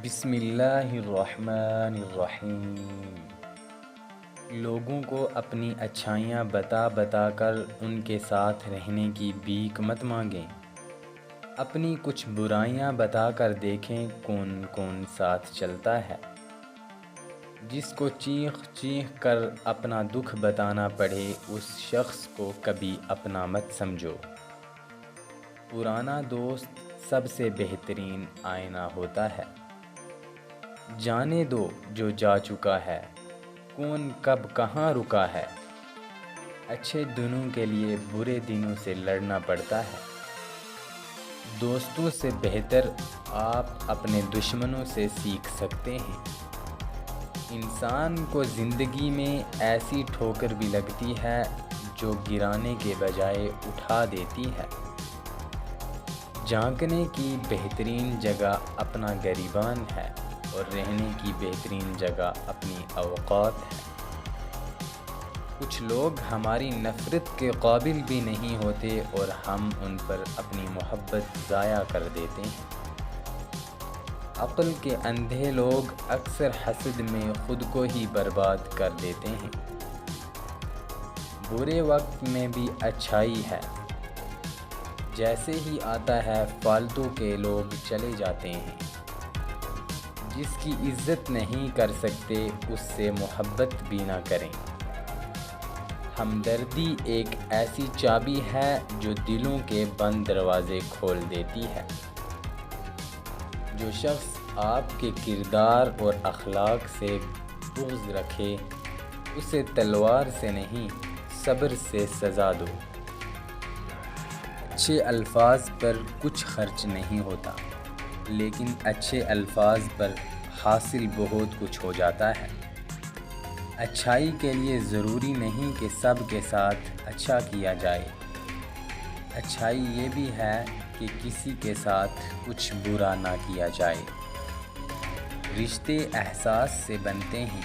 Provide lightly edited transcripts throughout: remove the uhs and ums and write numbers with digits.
بسم اللہ الرحمن الرحیم۔ لوگوں کو اپنی اچھائیاں بتا بتا کر ان کے ساتھ رہنے کی بھیک مت مانگیں۔ اپنی کچھ برائیاں بتا کر دیکھیں کون کون ساتھ چلتا ہے۔ جس کو چیخ چیخ کر اپنا دکھ بتانا پڑے اس شخص کو کبھی اپنا مت سمجھو۔ پرانا دوست سب سے بہترین آئینہ ہوتا ہے۔ جانے دو جو جا چکا ہے، کون کب کہاں رکا ہے۔ اچھے دنوں کے لیے برے دنوں سے لڑنا پڑتا ہے۔ دوستوں سے بہتر آپ اپنے دشمنوں سے سیکھ سکتے ہیں۔ انسان کو زندگی میں ایسی ٹھوکر بھی لگتی ہے جو گرانے کے بجائے اٹھا دیتی ہے۔ جھانکنے کی بہترین جگہ اپنا گریبان ہے اور رہنے کی بہترین جگہ اپنی اوقات ہے۔ کچھ لوگ ہماری نفرت کے قابل بھی نہیں ہوتے اور ہم ان پر اپنی محبت ضائع کر دیتے ہیں۔ عقل کے اندھے لوگ اکثر حسد میں خود کو ہی برباد کر دیتے ہیں۔ برے وقت میں بھی اچھائی ہے۔ جیسے ہی آتا ہے فالتو کے لوگ چلے جاتے ہیں۔ جس کی عزت نہیں کر سکتے اس سے محبت بھی نہ کریں۔ ہمدردی ایک ایسی چابی ہے جو دلوں کے بند دروازے کھول دیتی ہے۔ جو شخص آپ کے کردار اور اخلاق سے بغض رکھے اسے تلوار سے نہیں صبر سے سزا دو۔ اچھے الفاظ پر کچھ خرچ نہیں ہوتا، لیکن اچھے الفاظ پر حاصل بہت کچھ ہو جاتا ہے۔ اچھائی کے لیے ضروری نہیں کہ سب کے ساتھ اچھا کیا جائے۔ اچھائی یہ بھی ہے کہ کسی کے ساتھ کچھ برا نہ کیا جائے۔ رشتے احساس سے بنتے ہیں۔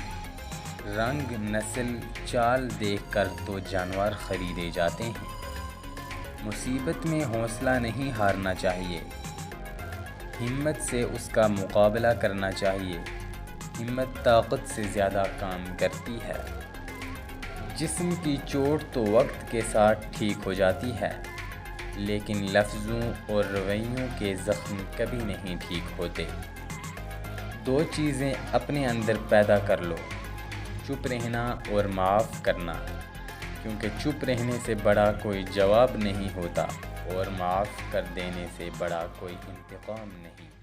رنگ، نسل، چال دیکھ کر تو جانور خریدے جاتے ہیں۔ مصیبت میں حوصلہ نہیں ہارنا چاہیے، ہمت سے اس کا مقابلہ کرنا چاہیے۔ ہمت طاقت سے زیادہ کام کرتی ہے۔ جسم کی چوٹ تو وقت کے ساتھ ٹھیک ہو جاتی ہے، لیکن لفظوں اور رویوں کے زخم کبھی نہیں ٹھیک ہوتے۔ دو چیزیں اپنے اندر پیدا کر لو، چپ رہنا اور معاف کرنا، کیونکہ چپ رہنے سے بڑا کوئی جواب نہیں ہوتا اور معاف کر دینے سے بڑا کوئی انتقام نہیں۔